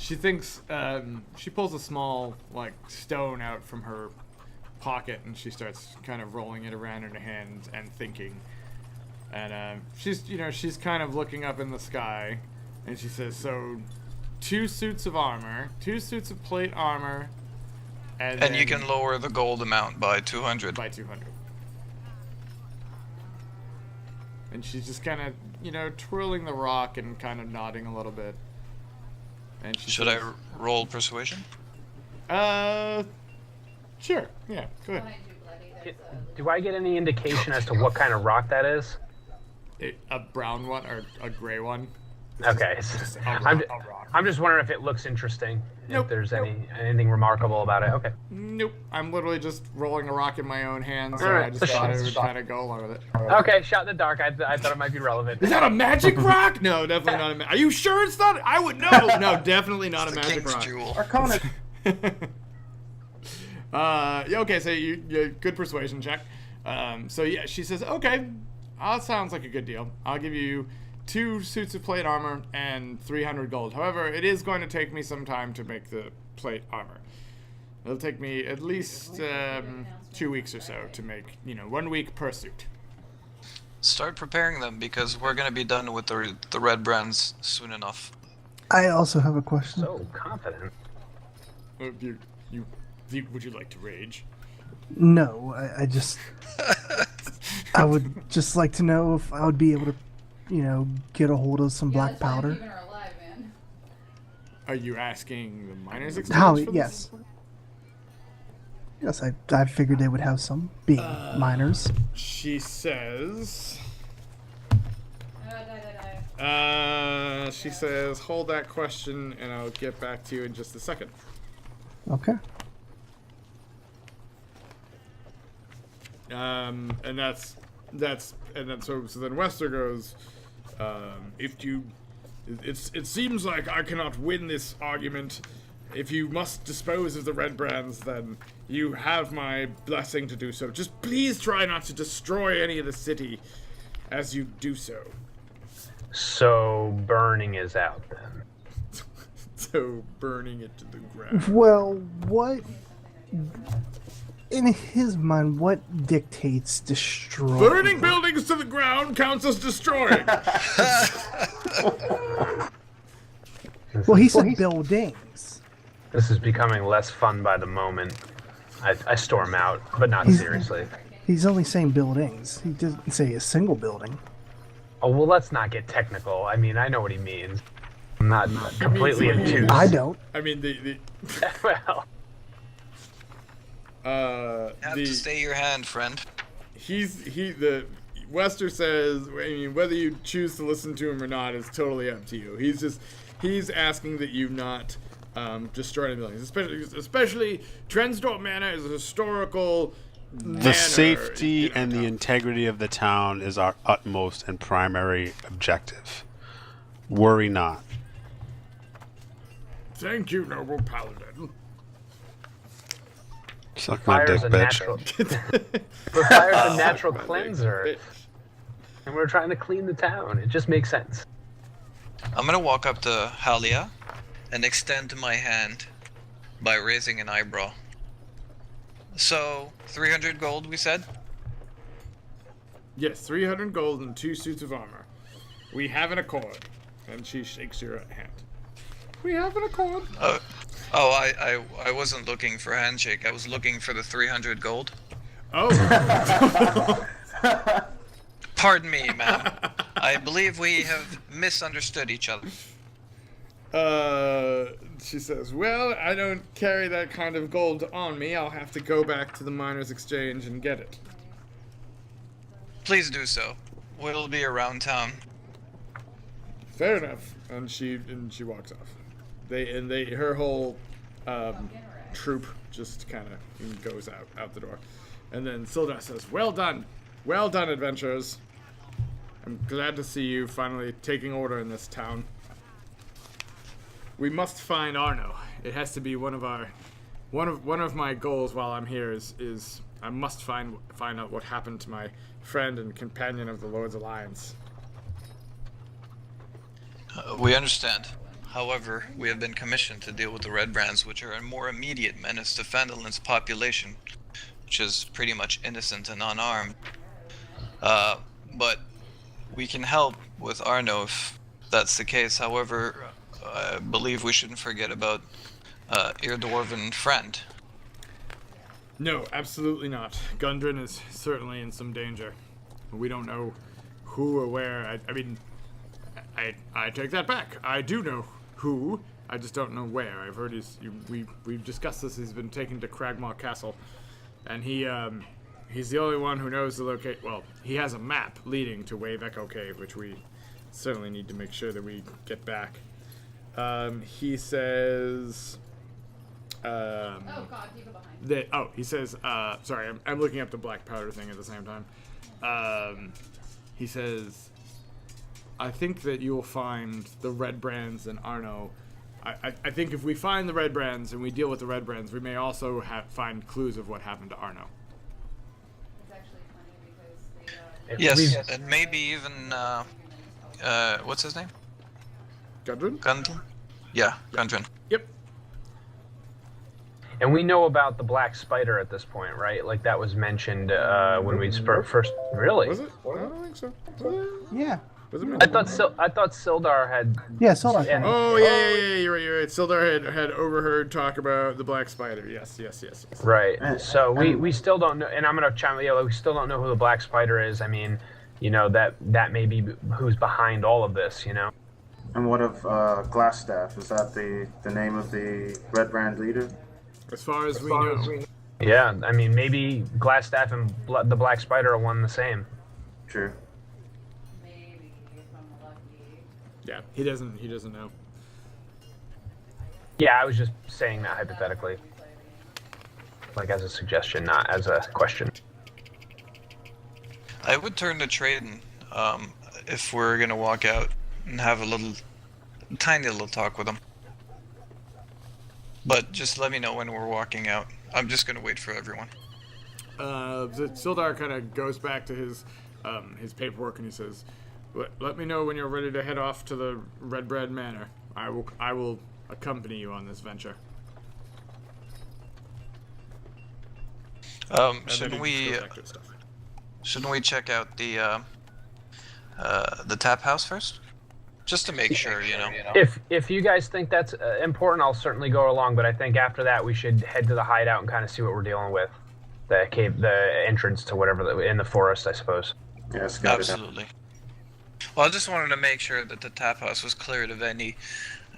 she thinks she pulls a small stone out from her pocket and she starts kind of rolling it around in her hand and thinking. And she's kind of looking up in the sky, and she says, "So, 2 suits of armor, 2 suits of plate armor, and you can lower the gold amount by 200. By 200. And she's just kind of, twirling the rock and kind of nodding a little bit. And she Should says, I roll persuasion? Sure. Yeah, go ahead. Do I get any indication as to what kind of rock that is? A brown one or a gray one? Okay. I'm just wondering if it looks interesting. Nope. If there's anything remarkable about it. Okay. Nope. I'm literally just rolling a rock in my own hand, so Alright, I just thought I would kind of go along with it. Okay, shot in the dark. I thought it might be relevant. Is that a magic rock? No, definitely not a magic. Are you sure it's not? I would know. No, definitely not a magic rock. Jewel. Arcana. Okay, so you good persuasion check. So yeah, she says, okay, that sounds like a good deal. I'll give you 2 suits of plate armor and 300 gold. However, it is going to take me some time to make the plate armor. It'll take me at least 2 weeks or so to make, 1 week per suit. Start preparing them because we're going to be done with the Redbrands soon enough. I also have a question. So confident. Would you like to rage? No, I just... I would just like to know if I would be able to, get a hold of some black powder. Are you asking the miners' exchange How? for this? Yes. Yes, I figured they would have some, being miners. She says... she says, hold that question and I'll get back to you in just a second. Okay. And so then Wester goes, it seems like I cannot win this argument. If you must dispose of the Redbrands, then you have my blessing to do so. Just please try not to destroy any of the city as you do so. So burning is out then. So burning it to the ground. Well, what... In his mind, what dictates destroying? Burning buildings to the ground counts as destroying. Well, he said buildings. This is becoming less fun by the moment. I storm out, but not seriously. He's only saying buildings. He didn't say a single building. Oh, well, let's not get technical. I mean, I know what he means. I'm not completely enthused. I don't. I mean, the Well, You have to stay your hand, friend. Wester says, I mean, whether you choose to listen to him or not is totally up to you. He's asking that you not destroy any buildings, especially Trensdorp Manor is a historical manor. The safety and the integrity of the town is our utmost and primary objective. Worry not. Thank you, noble paladin. Suck my dick, bitch. Fire's a natural cleanser, and we're trying to clean the town. It just makes sense. I'm gonna walk up to Halia and extend my hand by raising an eyebrow. So, 300 gold, we said? Yes, 300 gold and 2 suits of armor. We have an accord. And she shakes your hand. We have an accord. I wasn't looking for a handshake. I was looking for the 300 gold. Oh. Pardon me, ma'am. I believe we have misunderstood each other. She says, well, I don't carry that kind of gold on me. I'll have to go back to the miners' exchange and get it. Please do so. We'll be around town. Fair enough. And she walks off. Her whole troop just kind of goes out the door. And then Sildar says, well done, adventurers. I'm glad to see you finally taking order in this town. We must find Arno. It has to be one of my goals while I'm here is I must find out what happened to my friend and companion of the Lord's Alliance. We understand. However, we have been commissioned to deal with the Redbrands, which are a more immediate menace to Phandelver's population, which is pretty much innocent and unarmed. But we can help with Arno if that's the case. However, I believe we shouldn't forget about your dwarven friend. No, absolutely not. Gundren is certainly in some danger. We don't know who or where. I mean, I take that back. I do know who. I just don't know where. I've heard we've discussed this. He's been taken to Cragmaw Castle, and he's the only one who knows the locate. Well, he has a map leading to Wave Echo Cave, which we certainly need to make sure that we get back. He says. Oh God, you go behind. He says. Sorry, I'm looking up the black powder thing at the same time. He says, I think that you will find the Redbrands and Arno. I think if we find the Redbrands and we deal with the Redbrands, we may also find clues of what happened to Arno. It's actually funny because they, Yes, and maybe even what's his name? Gundren? Gundren? Yeah, Gundren. Yep. And we know about the black spider at this point, right? Like that was mentioned when we first. Really? Was it? I don't think so. Yeah. Was it I thought Sildar had. Yeah, Sildar. And- Oh yeah, you're right. Sildar had overheard talk about the black spider. Yes. Right. So we still don't know, and I'm gonna chime. Yeah, we still don't know who the black spider is. I mean, that may be who's behind all of this. And what of Glassstaff? Is that the name of the Redbrand leader? As far as we know. Yeah, I mean, maybe Glassstaff and the black spider are one and the same. True. maybe if I'm lucky. Yeah, he doesn't know. Yeah, I was just saying that hypothetically, like as a suggestion, not as a question. I would turn to Traden if we're gonna walk out and have a tiny little talk with him. But just let me know when we're walking out. I'm just gonna wait for everyone. Sildar kind of goes back to his paperwork and he says, "Let me know when you're ready to head off to the Redbrand Manor. I will accompany you on this venture." Shouldn't we check out the tap house first? Just to make sure, If you guys think that's important, I'll certainly go along. But I think after that, we should head to the hideout and kind of see what we're dealing with. The cave, the entrance to whatever in the forest, I suppose. Yes, Absolutely. Well, I just wanted to make sure that the tap house was cleared of any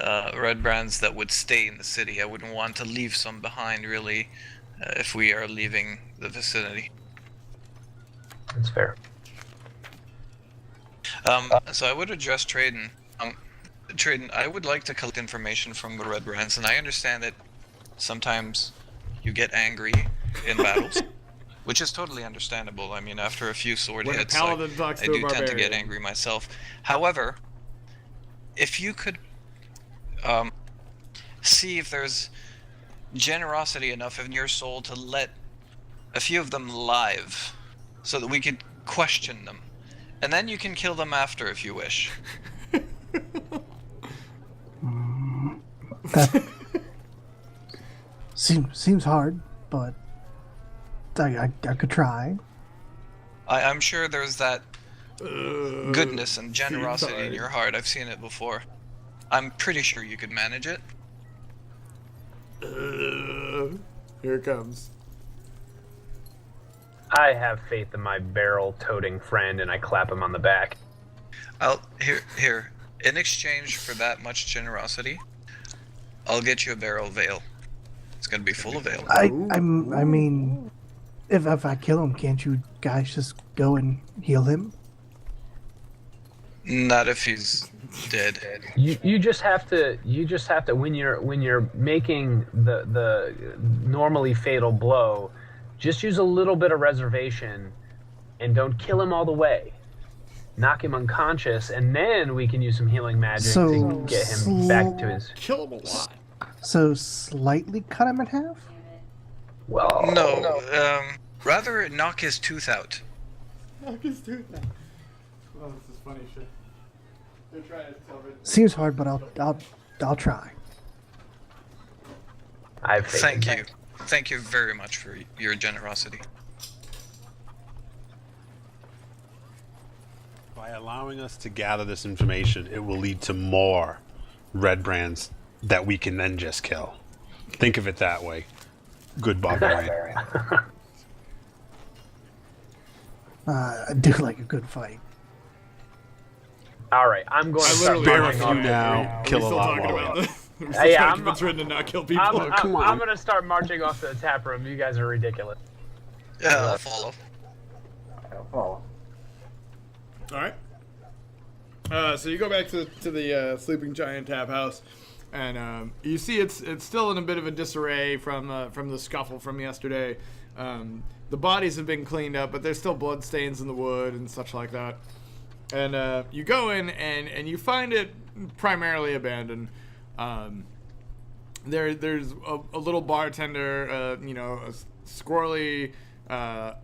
Redbrands that would stay in the city. I wouldn't want to leave some behind, really, if we are leaving the vicinity. That's fair. So I would address Traden. Traden, I would like to collect information from the Redbrands, and I understand that sometimes you get angry in battles, which is totally understandable. I mean, after a few sword When a hits, paladin talks I to a do tend to get barbarian. angry myself. However, if you could see if there's generosity enough in your soul to let a few of them live, so that we could question them. And then you can kill them after if you wish. That seems hard, but I could try. I'm sure there's that goodness and generosity in your heart. I've seen it before. I'm pretty sure you could manage it. Here it comes. I have faith in my barrel-toting friend, and I clap him on the back. Here. In exchange for that much generosity, I'll get you a barrel of ale. It's gonna be full of ale. I mean, if I kill him, can't you guys just go and heal him? Not if he's dead. You just have to when you're making the normally fatal blow, just use a little bit of reservation and don't kill him all the way. Knock him unconscious, and then we can use some healing magic to get him back to his. Kill him a lot. So slightly cut him in half? Well, No, rather knock his tooth out. Knock his tooth out. Oh, this is funny shit. They're trying to tell me. Seems hard, but I'll I'll try. I have faith in Thank you. Thank you very much for your generosity. By allowing us to gather this information, it will lead to more Redbrands that we can then just kill. Think of it that way. Good barbarian. I do like a good fight. All right, I'm going to start Bear marching with off you the now. Kill a still lot talking while about we this? We're still Yeah, trying to I'm- convince Rin to not kill people. I'm on. going to start marching off to the tap room. You guys are ridiculous. Yeah, I'll follow. Oh, All right. So you go back to the sleeping giant tap house, and you see it's still in a bit of a disarray from the scuffle from yesterday. The bodies have been cleaned up, but there's still blood stains in the wood and such like that. And you go in and you find it primarily abandoned. There's a little bartender, a squirrely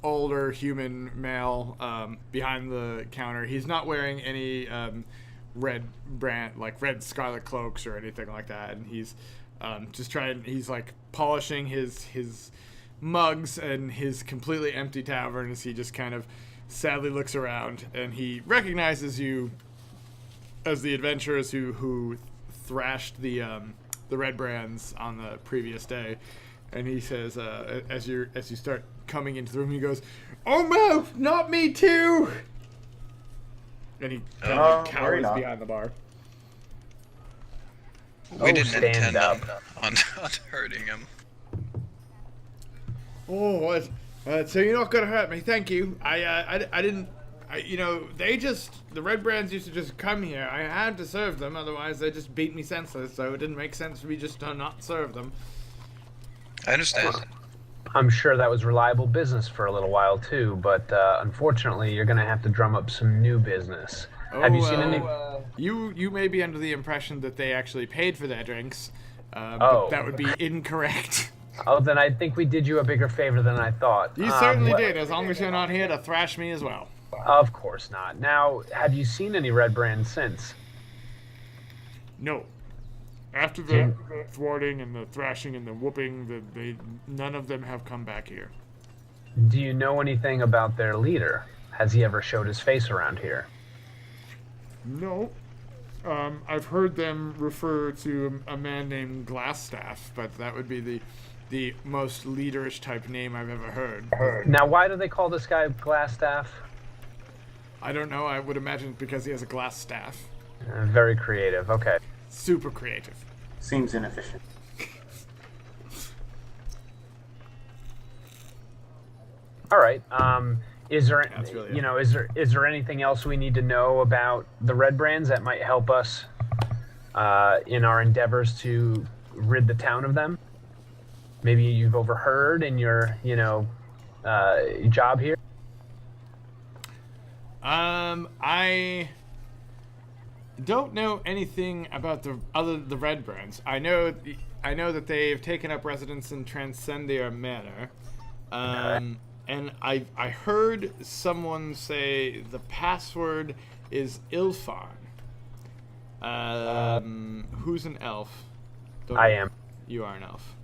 older human male behind the counter. He's not wearing any red scarlet cloaks or anything like that, and he's he's like polishing his mugs and his completely empty tavern as he just kind of sadly looks around, and he recognizes you as the adventurers who thrashed the Redbrands on the previous day. And he says, as you start coming into the room, he goes, "Almost, not me too." And he kind of cowers not. behind the bar. We didn't stand intend up. on hurting him. Oh, what? So you're not gonna hurt me? Thank you. I didn't. The Redbrands used to just come here. I had to serve them, otherwise they just beat me senseless. So it didn't make sense for me just to not serve them. I understand. I'm sure that was reliable business for a little while too, but unfortunately, you're going to have to drum up some new business. Have you seen any? You may be under the impression that they actually paid for their drinks. Oh. But that would be incorrect. Oh, then I think we did you a bigger favor than I thought. You certainly did, as long as you're not here to thrash me as well. Of course not. Now, have you seen any Redbrand since? No. After the thwarting and the thrashing and the whooping, none of them have come back here. Do you know anything about their leader? Has he ever showed his face around here? No. I've heard them refer to a man named Glassstaff, but that would be the most leaderish type name I've ever heard. Now, why do they call this guy Glassstaff? I don't know. I would imagine it's because he has a glass staff. Very creative. Okay. Super creative. seems inefficient. All right. Is there, That's really is there anything else we need to know about the Redbrands that might help us in our endeavors to rid the town of them? Maybe you've overheard in your, job here. I don't know anything about the Redbrands. I know that they've taken up residence in Transcendia Manor. And I heard someone say the password is Ilfan. Who's an elf? I am. You are an elf.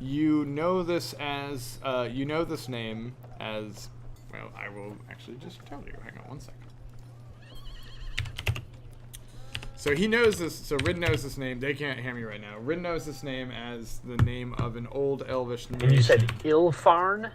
You know this as this name as, well, I will actually just tell you. Hang on one second. So he knows this. So Rid knows this name. They can't hear me right now. Rid knows this name as the name of an old elvish nation. And you said Ilfarn?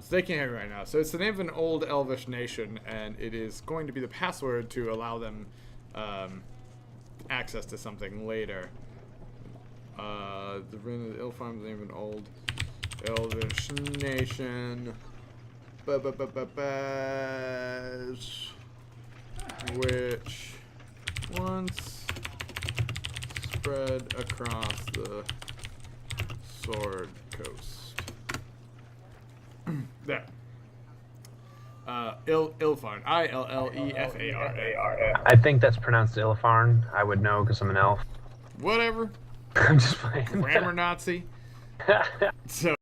So they can't hear me right now. So it's the name of an old elvish nation, and it is going to be the password to allow them access to something later. The Rin of the Ilfarm is the name of an old elvish nation. Which once spread across the Sword Coast. There. Ilfarn. Illefar. I think that's pronounced Ilfarn. I would know because I'm an elf. Whatever. I'm just playing. Grammar Nazi. So